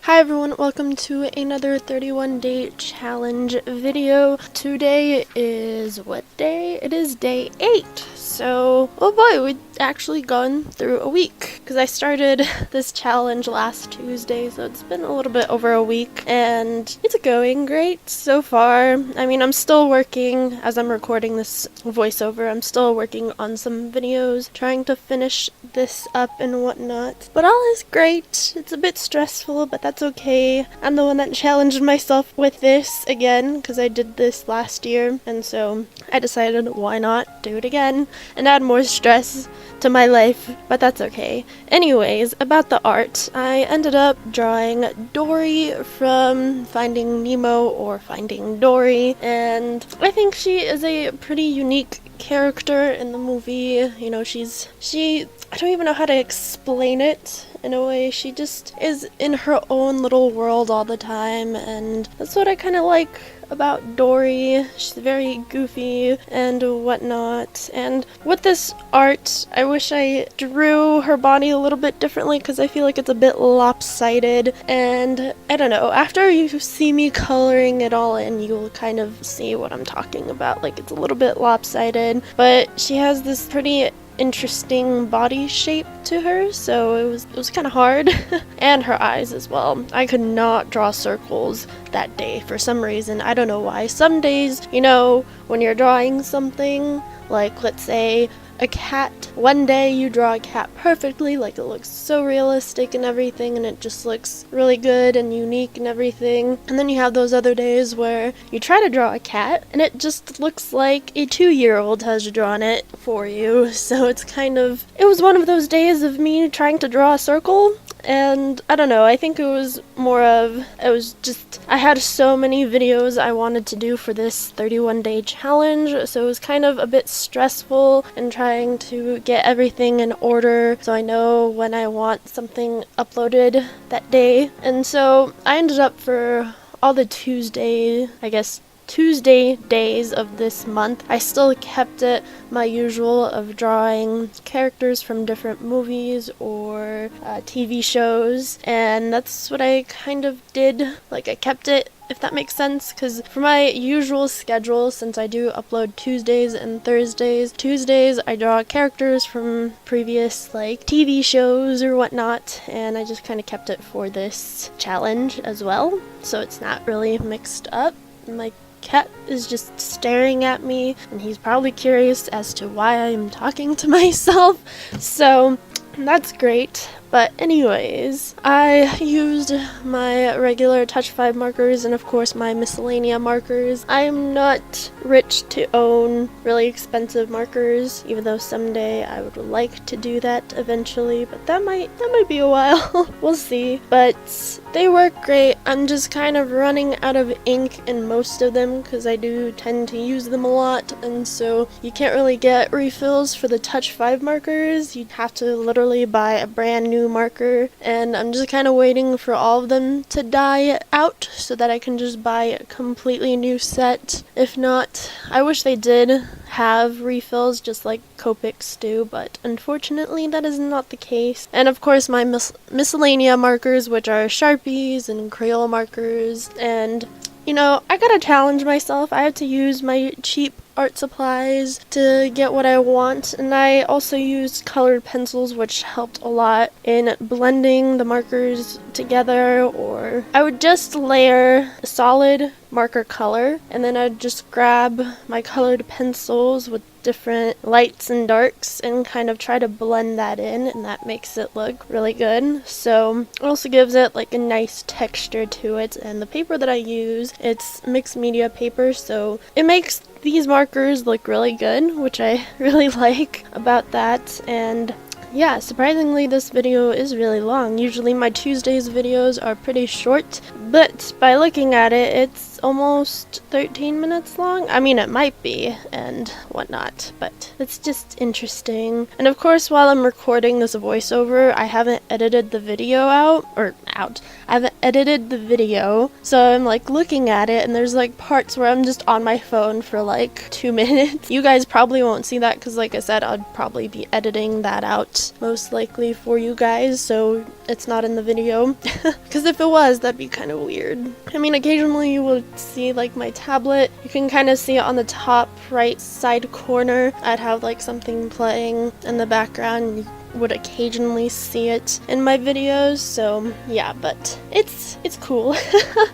Hi everyone, welcome to another 31-day challenge video. Today is what day? It is day 8. So, oh boy, we've actually gone through a week because I started this challenge last Tuesday, so it's been a little bit over a week and it's going great so far. I mean, I'm still working as I'm recording this voiceover. I'm still working on some videos, trying to finish this up and whatnot. But all is great. It's a bit stressful, but that's okay. I'm the one that challenged myself with this again because I did this last year, and so I decided why not do it again and add more stress to my life, but that's okay. Anyways, about the art, I ended up drawing Dory from Finding Nemo or Finding Dory, and I think she is a pretty unique character in the movie. You know, I don't even know how to explain it in a way. She just is in her own little world all the time, and that's what I kind of like about Dory. She's very goofy and whatnot. And with this art, I wish I drew her body a little bit differently because I feel like it's a bit lopsided, and I don't know, after you see me coloring it all in, you'll kind of see what I'm talking about. Like, it's a little bit lopsided, but she has this pretty interesting body shape to her, so it was kind of hard. And her eyes as well. I could not draw circles that day for some reason. I don't know why. Some days, you know, when you're drawing something, like let's say a cat, one day you draw a cat perfectly, like it looks so realistic and everything, and it just looks really good and unique and everything. And then you have those other days where you try to draw a cat and it just looks like a 2-year-old has drawn it for you. So it was one of those days of me trying to draw a circle. And I don't know, I think I had so many videos I wanted to do for this 31-day challenge, so it was kind of a bit stressful and trying to get everything in order so I know when I want something uploaded that day. And so I ended up, for all the Tuesday days of this month, I still kept it my usual of drawing characters from different movies or TV shows, and that's what I kind of did. Like, I kept it, if that makes sense, because for my usual schedule, since I do upload Tuesdays and Thursdays, Tuesdays I draw characters from previous like TV shows or whatnot, and I just kind of kept it for this challenge as well, so it's not really mixed up. My cat is just staring at me, and he's probably curious as to why I'm talking to myself, so that's great. But anyways, I used my regular Touch 5 markers and of course my miscellanea markers. I'm not rich to own really expensive markers, even though someday I would like to do that eventually, but that might be a while. We'll see. But they work great. I'm just kind of running out of ink in most of them because I do tend to use them a lot, and so you can't really get refills for the Touch 5 markers. You'd have to literally buy a brand new marker, and I'm just kind of waiting for all of them to die out so that I can just buy a completely new set. If not, I wish they did have refills just like Copics do, but unfortunately that is not the case. And of course my miscellanea markers, which are Sharpies and Crayola markers, and you know, I gotta challenge myself. I had to use my cheap art supplies to get what I want, and I also used colored pencils, which helped a lot in blending the markers together. Or I would just layer a solid marker color, and then I'd just grab my colored pencils with different lights and darks and kind of try to blend that in, and that makes it look really good. So it also gives it like a nice texture to it. And the paper that I use, it's mixed media paper, so it makes these markers look really good, which I really like about that. And yeah, surprisingly this video is really long. Usually my Tuesdays videos are pretty short, but by looking at it, it's almost 13 minutes long. I mean, it might be and whatnot, but it's just interesting. And of course, while I'm recording this voiceover, I haven't edited the video I haven't edited the video, so I'm like looking at it and there's like parts where I'm just on my phone for like 2 minutes. You guys probably won't see that because, like I said, I'd probably be editing that out most likely for you guys, so it's not in the video. Because if it was, that'd be kind of weird. I mean, occasionally you will see like my tablet. You can kind of see it on the top right side corner. I'd have like something playing in the background. You would occasionally see it in my videos, so yeah, but it's cool.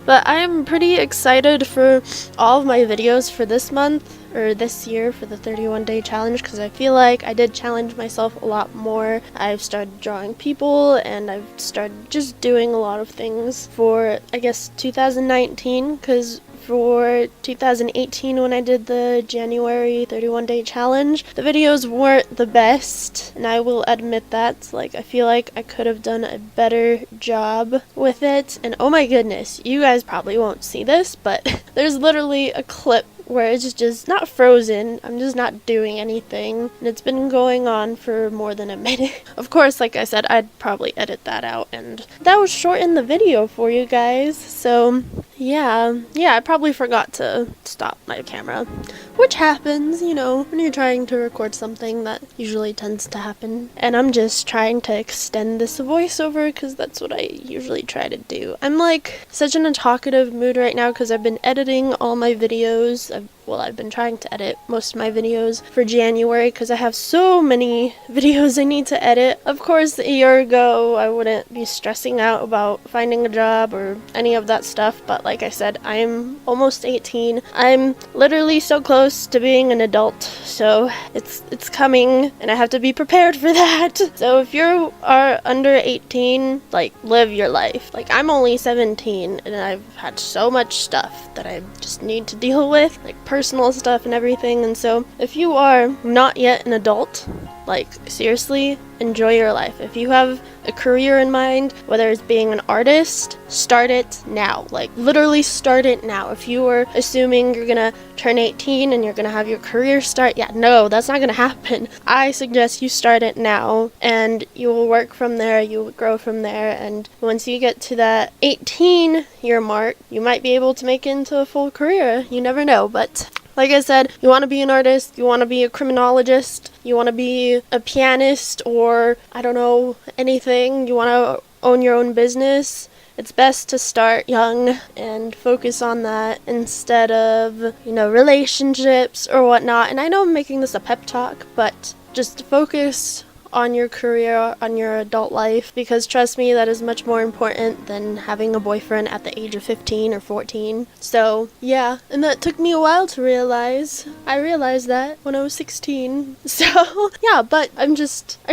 But I am pretty excited for all of my videos for this month or this year for the 31-day challenge, because I feel like I did challenge myself a lot more. I've started drawing people and I've started just doing a lot of things for, I guess, 2019, because for 2018 when I did the January 31-day challenge, the videos weren't the best, and I will admit that. Like, I feel like I could have done a better job with it. And oh my goodness, you guys probably won't see this, but there's literally a clip where it's just not frozen. I'm just not doing anything, and it's been going on for more than a minute. Of course, like I said, I'd probably edit that out, and that would shorten the video for you guys. So yeah, I probably forgot to stop my camera, which happens, you know, when you're trying to record something. That usually tends to happen. And I'm just trying to extend this voiceover because that's what I usually try to do. I'm like such in a talkative mood right now because I've been editing all my videos. I've been trying to edit most of my videos for January because I have so many videos I need to edit. Of course, a year ago, I wouldn't be stressing out about finding a job or any of that stuff, but like I said, I'm almost 18. I'm literally so close to being an adult, so it's coming, and I have to be prepared for that. So if you are under 18, like, live your life. Like, I'm only 17, and I've had so much stuff that I just need to deal with, like personal stuff and everything. And so if you are not yet an adult, like, seriously, enjoy your life. If you have a career in mind, whether it's being an artist, start it now. Like, literally start it now. If you were assuming you're gonna turn 18 and you're gonna have your career start, yeah, no, that's not gonna happen. I suggest you start it now, and you will work from there, you will grow from there, and once you get to that 18-year mark, you might be able to make it into a full career. You never know, but like I said, you want to be an artist, you want to be a criminologist, you want to be a pianist, or, I don't know, anything, you want to own your own business, it's best to start young and focus on that instead of, you know, relationships or whatnot. And I know I'm making this a pep talk, but just focus on your career, on your adult life, because trust me, that is much more important than having a boyfriend at the age of 15 or 14. So yeah, and that took me a while to realize. I realized that when I was 16. So yeah, but I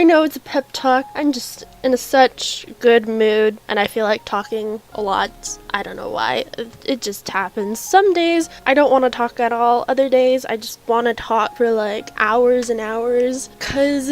know it's a pep talk. I'm just in such good mood, and I feel like talking a lot. I don't know why. It just happens. Some days I don't want to talk at all. Other days I just want to talk for like hours and hours, cause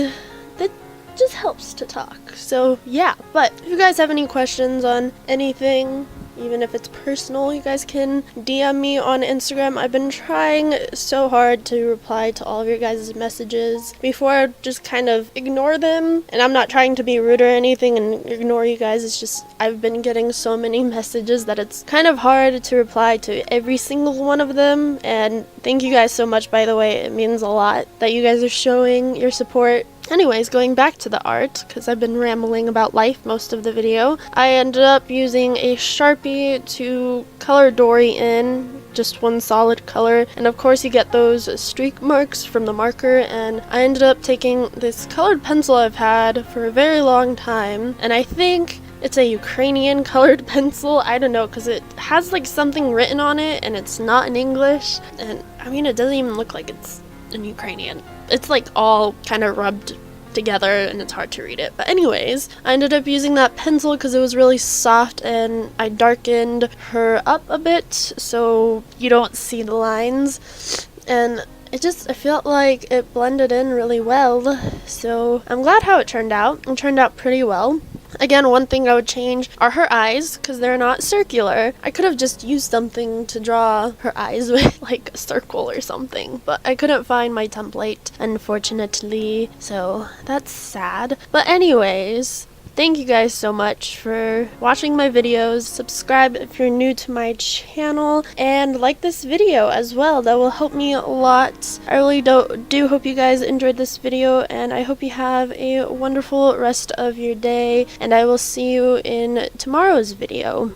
that just helps to talk. So yeah, but if you guys have any questions on anything, even if it's personal, you guys can DM me on Instagram. I've been trying so hard to reply to all of your guys' messages. Before, I'd just kind of ignore them, and I'm not trying to be rude or anything and ignore you guys. It's just I've been getting so many messages that it's kind of hard to reply to every single one of them. And thank you guys so much, by the way. It means a lot that you guys are showing your support. Anyways, going back to the art, because I've been rambling about life most of the video, I ended up using a Sharpie to color Dory in, just one solid color, and of course you get those streak marks from the marker, and I ended up taking this colored pencil I've had for a very long time, and I think it's a Ukrainian colored pencil. I don't know, because it has like something written on it, and it's not in English, and I mean, it doesn't even look like it's in Ukrainian. It's like all kind of rubbed together and it's hard to read it. But anyways, I ended up using that pencil because it was really soft, and I darkened her up a bit so you don't see the lines, and I felt like it blended in really well. So I'm glad how it turned out. It turned out pretty well. Again, one thing I would change are her eyes, because they're not circular. I could have just used something to draw her eyes with, like a circle or something, but I couldn't find my template, unfortunately, so that's sad. But anyways, thank you guys so much for watching my videos. Subscribe if you're new to my channel, and like this video as well. That will help me a lot. I really do hope you guys enjoyed this video, and I hope you have a wonderful rest of your day, and I will see you in tomorrow's video.